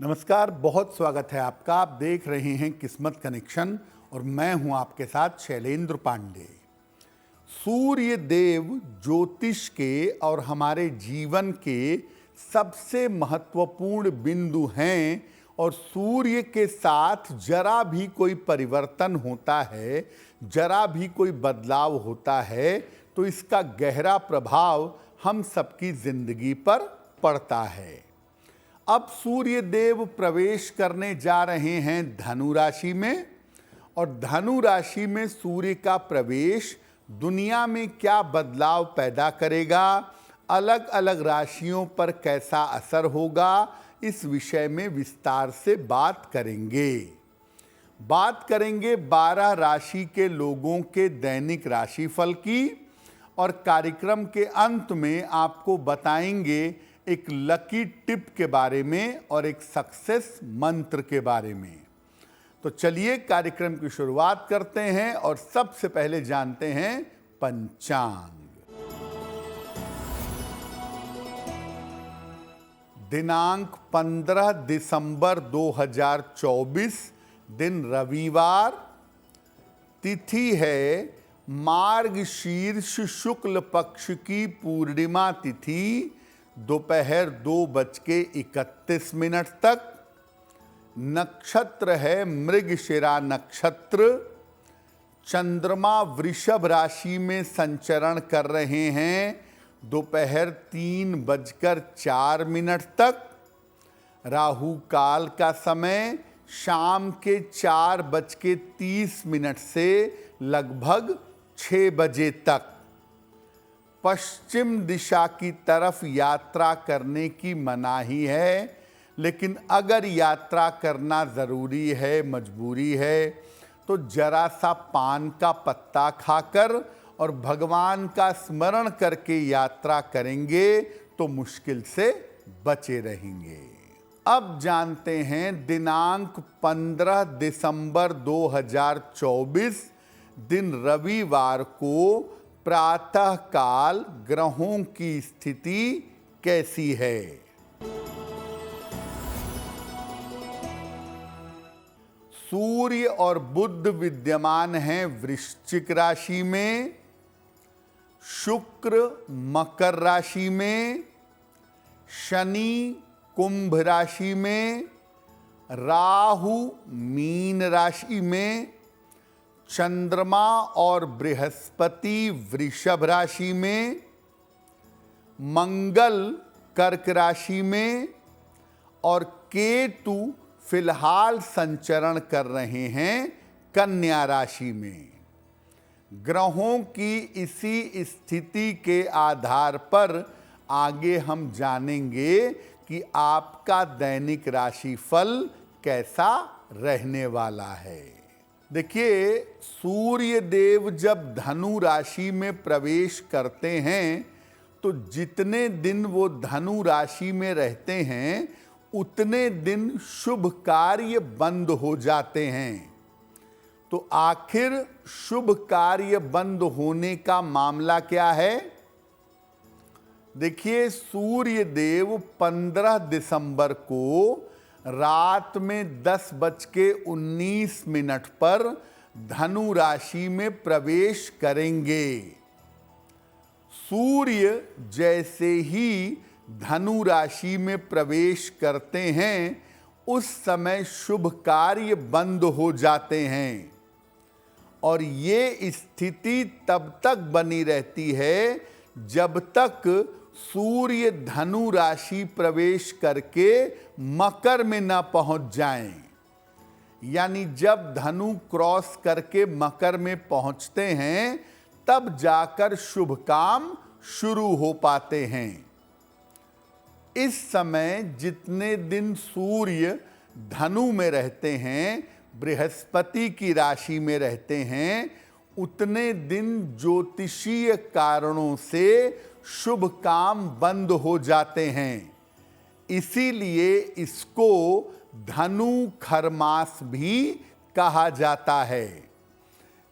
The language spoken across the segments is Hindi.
नमस्कार, बहुत स्वागत है आपका। आप देख रहे हैं किस्मत कनेक्शन और मैं हूं आपके साथ शैलेंद्र पांडे। सूर्य देव ज्योतिष के और हमारे जीवन के सबसे महत्वपूर्ण बिंदु हैं और सूर्य के साथ जरा भी कोई परिवर्तन होता है, जरा भी कोई बदलाव होता है तो इसका गहरा प्रभाव हम सबकी जिंदगी पर पड़ता है। अब सूर्य देव प्रवेश करने जा रहे हैं धनु राशि में और धनु राशि में सूर्य का प्रवेश दुनिया में क्या बदलाव पैदा करेगा, अलग अलग राशियों पर कैसा असर होगा, इस विषय में विस्तार से बात करेंगे। 12 राशि के लोगों के दैनिक राशिफल की और कार्यक्रम के अंत में आपको बताएंगे एक लकी टिप के बारे में और एक सक्सेस मंत्र के बारे में। तो चलिए कार्यक्रम की शुरुआत करते हैं और सबसे पहले जानते हैं पंचांग। दिनांक 15 दिसंबर 2024, दिन रविवार, तिथि है मार्गशीर्ष शुक्ल पक्ष की पूर्णिमा तिथि, दोपहर 2:31 तक। नक्षत्र है मृगशिरा नक्षत्र। चंद्रमा वृषभ राशि में संचरण कर रहे हैं दोपहर 3:04 तक। राहु काल का समय शाम के 4:30 से लगभग 6 बजे तक। पश्चिम दिशा की तरफ यात्रा करने की मनाही है, लेकिन अगर यात्रा करना ज़रूरी है, मजबूरी है, तो जरा सा पान का पत्ता खाकर और भगवान का स्मरण करके यात्रा करेंगे तो मुश्किल से बचे रहेंगे। अब जानते हैं दिनांक 15 दिसंबर 2024, दिन रविवार को प्रातः काल ग्रहों की स्थिति कैसी है। सूर्य और बुध विद्यमान हैं वृश्चिक राशि में, शुक्र मकर राशि में, शनि कुंभ राशि में, राहु मीन राशि में, चंद्रमा और बृहस्पति वृषभ राशि में, मंगल कर्क राशि में और केतु फिलहाल संचरण कर रहे हैं कन्या राशि में। ग्रहों की इसी स्थिति के आधार पर आगे हम जानेंगे कि आपका दैनिक राशिफल कैसा रहने वाला है। देखिए, सूर्य देव जब धनु राशि में प्रवेश करते हैं तो जितने दिन वो धनु राशि में रहते हैं उतने दिन शुभ कार्य बंद हो जाते हैं। तो आखिर शुभ कार्य बंद होने का मामला क्या है? देखिए, सूर्य देव 15 दिसंबर को रात में 10:19 पर धनु राशि में प्रवेश करेंगे। सूर्य जैसे ही धनु राशि में प्रवेश करते हैं उस समय शुभ कार्य बंद हो जाते हैं और ये स्थिति तब तक बनी रहती है जब तक सूर्य धनु राशि प्रवेश करके मकर में न पहुंच जाएं। यानी जब धनु क्रॉस करके मकर में पहुंचते हैं तब जाकर शुभ काम शुरू हो पाते हैं। इस समय जितने दिन सूर्य धनु में रहते हैं, बृहस्पति की राशि में रहते हैं, उतने दिन ज्योतिषीय कारणों से शुभ काम बंद हो जाते हैं। इसीलिए इसको धनु खरमास भी कहा जाता है।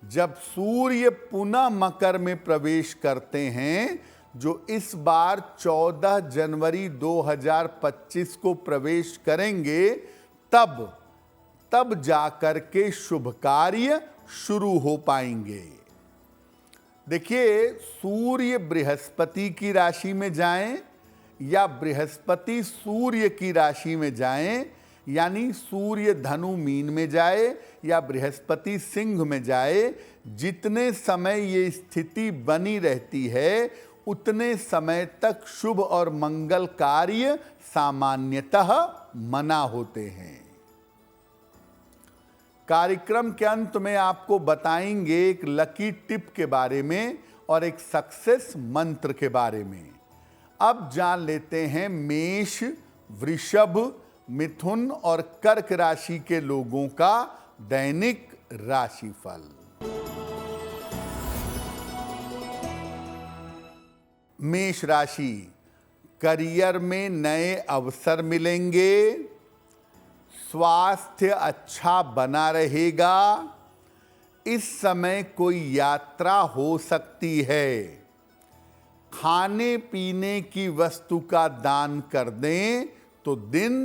जब सूर्य पुनः मकर में प्रवेश करते हैं, जो इस बार 14 जनवरी 2025 को प्रवेश करेंगे, तब जाकर के शुभ कार्य शुरू हो पाएंगे। देखिए, सूर्य बृहस्पति की राशि में जाएं या बृहस्पति सूर्य की राशि में जाएं, यानी सूर्य धनु मीन में जाए या बृहस्पति सिंह में जाए, जितने समय ये स्थिति बनी रहती है उतने समय तक शुभ और मंगल कार्य सामान्यतः मना होते हैं। कार्यक्रम के अंत में आपको बताएंगे एक लकी टिप के बारे में और एक सक्सेस मंत्र के बारे में। अब जान लेते हैं मेष, वृषभ, मिथुन और कर्क राशि के लोगों का दैनिक राशिफल। मेष राशि, करियर में नए अवसर मिलेंगे, स्वास्थ्य अच्छा बना रहेगा, इस समय कोई यात्रा हो सकती है, खाने पीने की वस्तु का दान कर दें तो दिन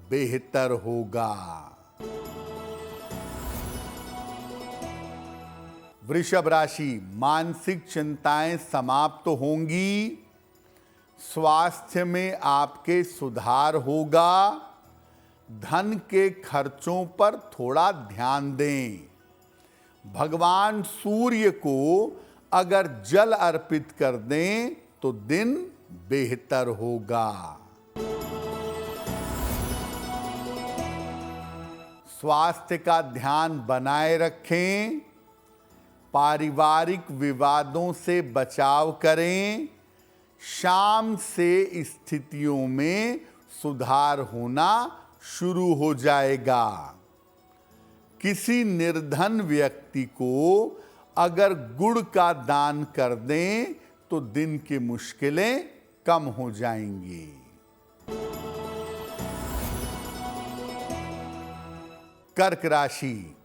बेहतर होगा। वृषभ राशि, मानसिक चिंताएं समाप्त होंगी, स्वास्थ्य में आपके सुधार होगा, धन के खर्चों पर थोड़ा ध्यान दें। भगवान सूर्य को अगर जल अर्पित कर दें तो दिन बेहतर होगा। स्वास्थ्य का ध्यान बनाए रखें, पारिवारिक विवादों से बचाव करें, शाम से स्थितियों में सुधार होना शुरू हो जाएगा। किसी निर्धन व्यक्ति को अगर गुड़ का दान कर दें तो दिन की मुश्किलें कम हो जाएंगी। कर्क राशि,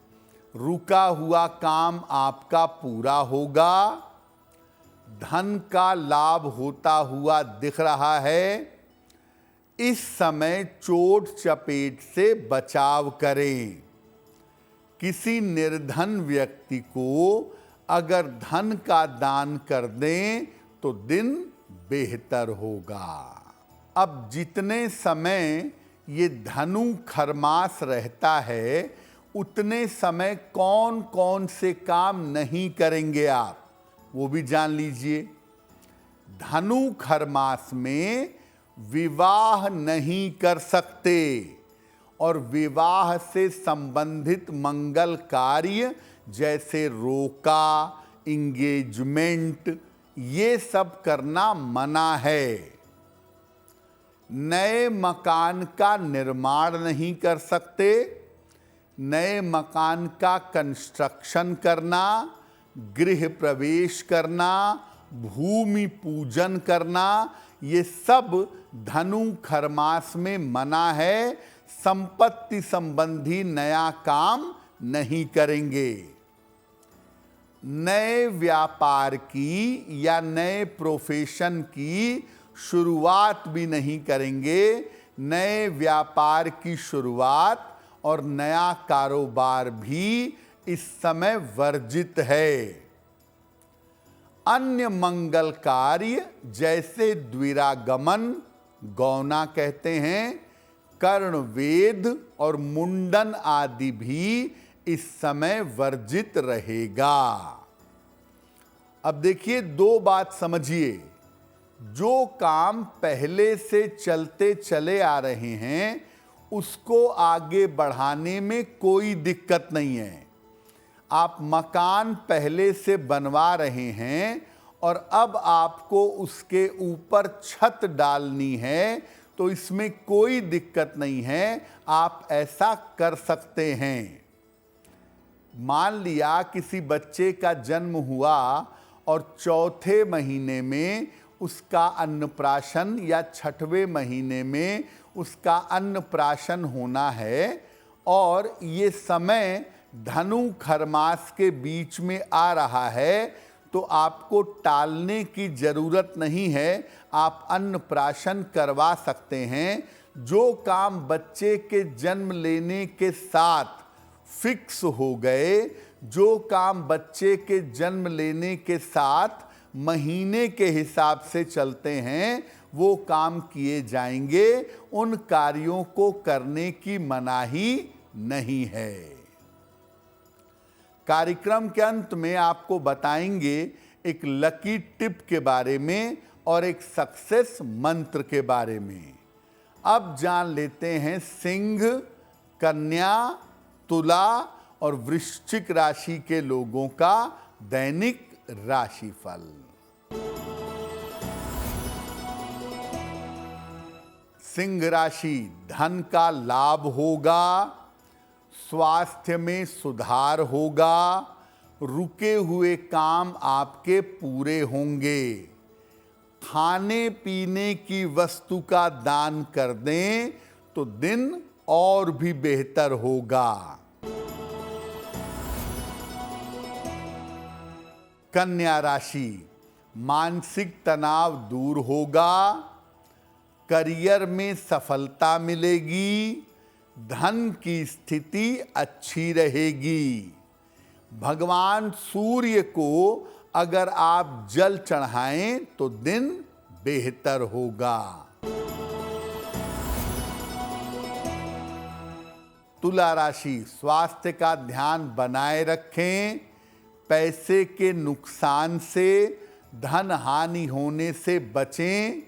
रुका हुआ काम आपका पूरा होगा, धन का लाभ होता हुआ दिख रहा है, इस समय चोट चपेट से बचाव करें। किसी निर्धन व्यक्ति को अगर धन का दान कर दें तो दिन बेहतर होगा। अब जितने समय ये धनु खरमास रहता है उतने समय कौन कौन से काम नहीं करेंगे आप, वो भी जान लीजिए। धनु खरमास में विवाह नहीं कर सकते और विवाह से संबंधित मंगल कार्य जैसे रोका, इंगेजमेंट, ये सब करना मना है। नए मकान का निर्माण नहीं कर सकते, नए मकान का कंस्ट्रक्शन करना, गृह प्रवेश करना, भूमि पूजन करना, ये सब धनु खरमास में मना है। संपत्ति संबंधी नया काम नहीं करेंगे। नए व्यापार की या नए प्रोफेशन की शुरुआत भी नहीं करेंगे। नए व्यापार की शुरुआत और नया कारोबार भी इस समय वर्जित है। अन्य मंगल कार्य जैसे द्विरागमन, गौना कहते हैं, कर्णवेद और मुंडन आदि भी इस समय वर्जित रहेगा। अब देखिए, दो बात समझिए। जो काम पहले से चलते चले आ रहे हैं उसको आगे बढ़ाने में कोई दिक्कत नहीं है। आप मकान पहले से बनवा रहे हैं और अब आपको उसके ऊपर छत डालनी है, तो इसमें कोई दिक्कत नहीं है, आप ऐसा कर सकते हैं। मान लिया किसी बच्चे का जन्म हुआ और चौथे महीने में उसका अन्नप्राशन या छठवें महीने में उसका अन्नप्राशन होना है और ये समय धनु खरमास के बीच में आ रहा है, तो आपको टालने की जरूरत नहीं है, आप अन्नप्राशन करवा सकते हैं। जो काम बच्चे के जन्म लेने के साथ फिक्स हो गए, जो काम बच्चे के जन्म लेने के साथ महीने के हिसाब से चलते हैं, वो काम किए जाएंगे। उन कार्यों को करने की मनाही नहीं है। कार्यक्रम के अंत में आपको बताएंगे एक लकी टिप के बारे में और एक सक्सेस मंत्र के बारे में। अब जान लेते हैं सिंह, कन्या, तुला और वृश्चिक राशि के लोगों का दैनिक राशिफल। सिंह राशि, धन का लाभ होगा, स्वास्थ्य में सुधार होगा, रुके हुए काम आपके पूरे होंगे। खाने पीने की वस्तु का दान कर दें तो दिन और भी बेहतर होगा। कन्या राशि, मानसिक तनाव दूर होगा, करियर में सफलता मिलेगी, धन की स्थिति अच्छी रहेगी। भगवान सूर्य को अगर आप जल चढ़ाएं तो दिन बेहतर होगा। तुला राशि, स्वास्थ्य का ध्यान बनाए रखें, पैसे के नुकसान से, धन हानि होने से बचें।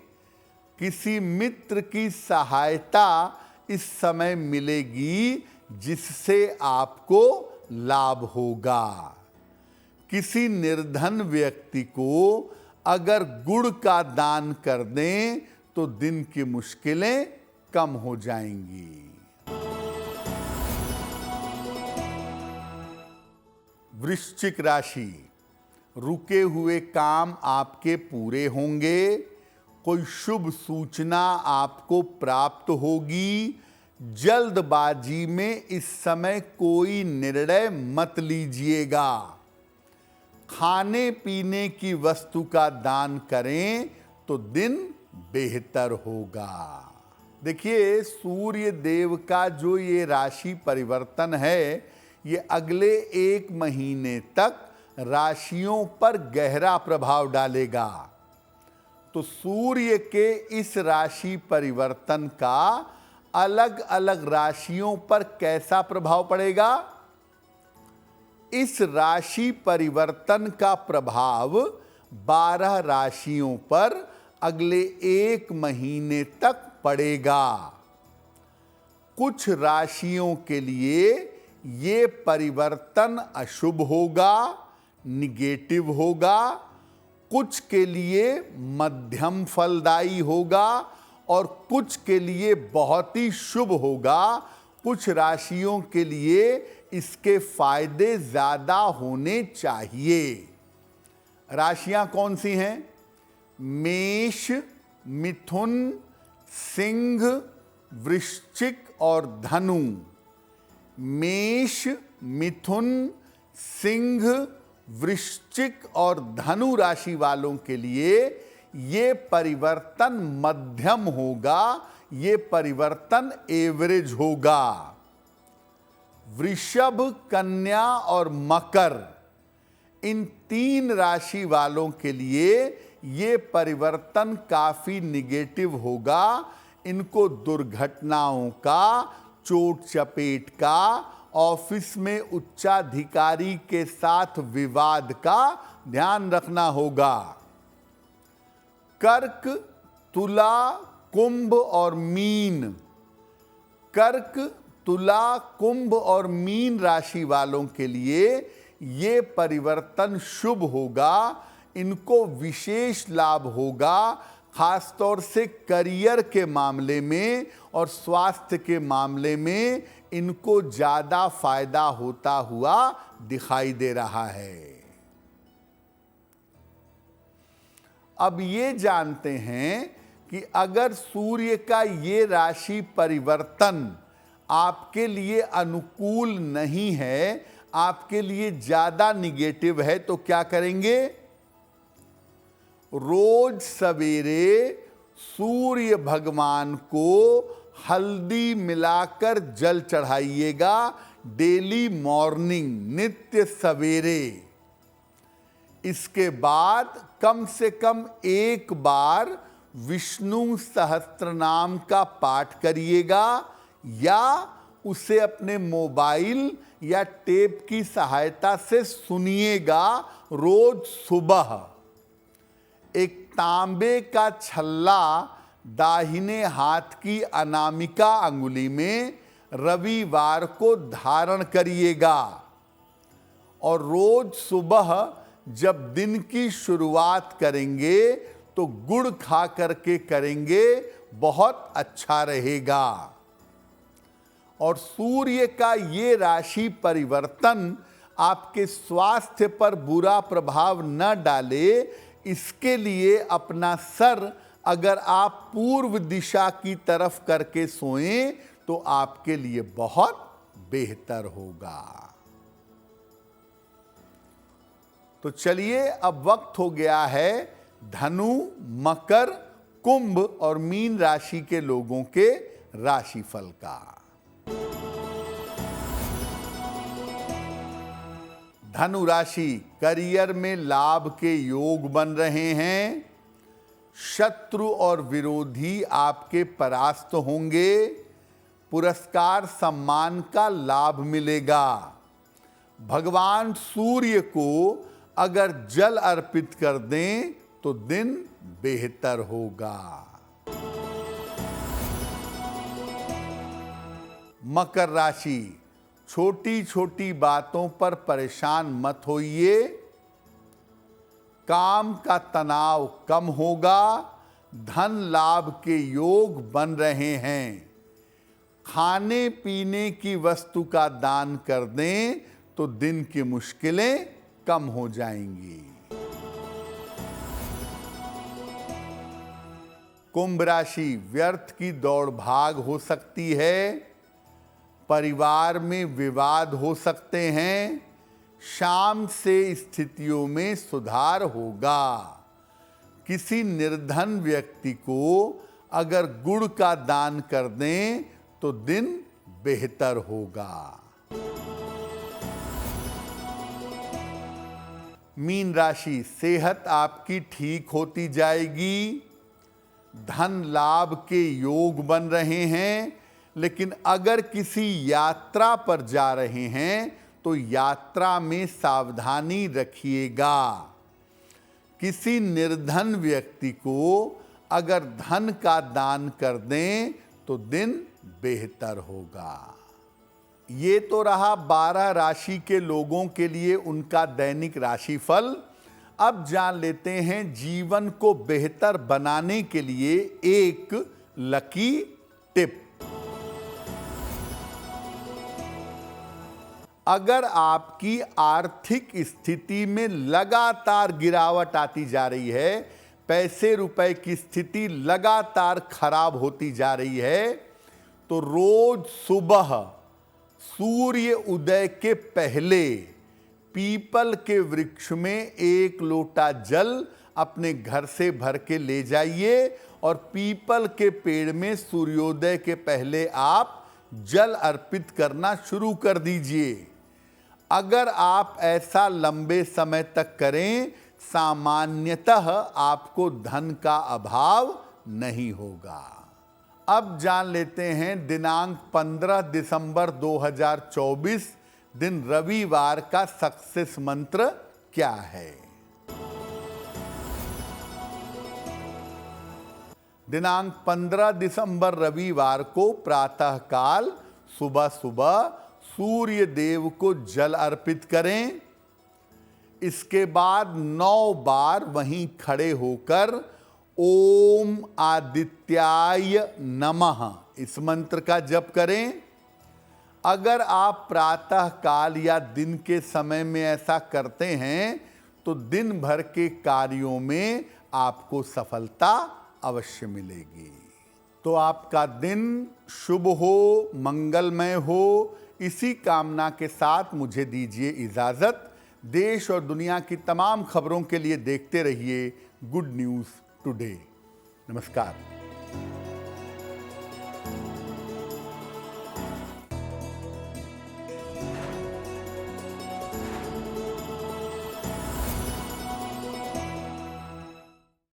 किसी मित्र की सहायता इस समय मिलेगी जिससे आपको लाभ होगा। किसी निर्धन व्यक्ति को अगर गुड़ का दान कर दें तो दिन की मुश्किलें कम हो जाएंगी। वृश्चिक राशि, रुके हुए काम आपके पूरे होंगे, कोई शुभ सूचना आपको प्राप्त होगी। जल्दबाजी में इस समय कोई निर्णय मत लीजिएगा। खाने पीने की वस्तु का दान करें तो दिन बेहतर होगा। देखिए, सूर्य देव का जो ये राशि परिवर्तन है, ये अगले 1 महीने तक राशियों पर गहरा प्रभाव डालेगा। तो सूर्य के इस राशि परिवर्तन का अलग अलग राशियों पर कैसा प्रभाव पड़ेगा? इस राशि परिवर्तन का प्रभाव 12 राशियों पर अगले 1 महीने तक पड़ेगा। कुछ राशियों के लिए ये परिवर्तन अशुभ होगा, निगेटिव होगा, कुछ के लिए मध्यम फलदायी होगा और कुछ के लिए बहुत ही शुभ होगा। कुछ राशियों के लिए इसके फायदे ज्यादा होने चाहिए। राशियां कौन सी हैं? मेष, मिथुन, सिंह, वृश्चिक और धनु। मेष, मिथुन, सिंह, वृश्चिक और धनु राशि वालों के लिए ये परिवर्तन मध्यम होगा, ये परिवर्तन एवरेज होगा। वृषभ, कन्या और मकर, इन 3 राशि वालों के लिए ये परिवर्तन काफी निगेटिव होगा। इनको दुर्घटनाओं का, चोट चपेट का, ऑफिस में उच्चाधिकारी के साथ विवाद का ध्यान रखना होगा। कर्क, तुला, कुंभ और मीन। कर्क, तुला, कुंभ और मीन राशि वालों के लिए ये परिवर्तन शुभ होगा। इनको विशेष लाभ होगा, खासतौर से करियर के मामले में और स्वास्थ्य के मामले में इनको ज्यादा फायदा होता हुआ दिखाई दे रहा है। अब ये जानते हैं कि अगर सूर्य का ये राशि परिवर्तन आपके लिए अनुकूल नहीं है, आपके लिए ज्यादा निगेटिव है, तो क्या करेंगे? रोज सवेरे सूर्य भगवान को हल्दी मिलाकर जल चढ़ाइएगा, डेली मॉर्निंग, नित्य सवेरे। इसके बाद कम से कम एक बार विष्णु सहस्त्रनाम का पाठ करिएगा या उसे अपने मोबाइल या टेप की सहायता से सुनिएगा रोज सुबह। एक तांबे का छल्ला दाहिने हाथ की अनामिका अंगुली में रविवार को धारण करिएगा और रोज सुबह जब दिन की शुरुआत करेंगे तो गुड़ खा करके करेंगे, बहुत अच्छा रहेगा। और सूर्य का ये राशि परिवर्तन आपके स्वास्थ्य पर बुरा प्रभाव न डाले, इसके लिए अपना सर अगर आप पूर्व दिशा की तरफ करके सोएं तो आपके लिए बहुत बेहतर होगा। तो चलिए अब वक्त हो गया है धनु, मकर, कुंभ और मीन राशि के लोगों के राशिफल का। धनु राशि, करियर में लाभ के योग बन रहे हैं। शत्रु और विरोधी आपके परास्त होंगे। पुरस्कार सम्मान का लाभ मिलेगा। भगवान सूर्य को अगर जल अर्पित कर दें तो दिन बेहतर होगा। मकर राशि, छोटी छोटी बातों पर परेशान मत होइए। काम का तनाव कम होगा। धन लाभ के योग बन रहे हैं। खाने पीने की वस्तु का दान कर दें तो दिन की मुश्किलें कम हो जाएंगी। कुंभ राशि, व्यर्थ की दौड़ भाग हो सकती है। परिवार में विवाद हो सकते हैं। शाम से स्थितियों में सुधार होगा। किसी निर्धन व्यक्ति को अगर गुड़ का दान कर दें तो दिन बेहतर होगा। मीन राशि, सेहत आपकी ठीक होती जाएगी। धन लाभ के योग बन रहे हैं, लेकिन अगर किसी यात्रा पर जा रहे हैं तो यात्रा में सावधानी रखिएगा। किसी निर्धन व्यक्ति को अगर धन का दान कर दें तो दिन बेहतर होगा। ये तो रहा 12 राशि के लोगों के लिए उनका दैनिक राशिफल। अब जान लेते हैं जीवन को बेहतर बनाने के लिए एक लकी टिप। अगर आपकी आर्थिक स्थिति में लगातार गिरावट आती जा रही है, पैसे रुपए की स्थिति लगातार खराब होती जा रही है, तो रोज सुबह सूर्य उदय के पहले पीपल के वृक्ष में 1 लोटा जल अपने घर से भर के ले जाइए और पीपल के पेड़ में सूर्योदय के पहले आप जल अर्पित करना शुरू कर दीजिए। अगर आप ऐसा लंबे समय तक करें, सामान्यतः आपको धन का अभाव नहीं होगा। अब जान लेते हैं दिनांक 15 दिसंबर 2024 दिन रविवार का सक्सेस मंत्र क्या है। दिनांक 15 दिसंबर रविवार को प्रातःकाल सुबह सुबह सूर्य देव को जल अर्पित करें। इसके बाद 9 बार वहीं खड़े होकर ओम आदित्याय नमः इस मंत्र का जप करें। अगर आप प्रातः काल या दिन के समय में ऐसा करते हैं तो दिन भर के कार्यों में आपको सफलता अवश्य मिलेगी। तो आपका दिन शुभ हो, मंगलमय हो, इसी कामना के साथ मुझे दीजिए इजाजत। देश और दुनिया की तमाम खबरों के लिए देखते रहिए गुड न्यूज़ टुडे। नमस्कार।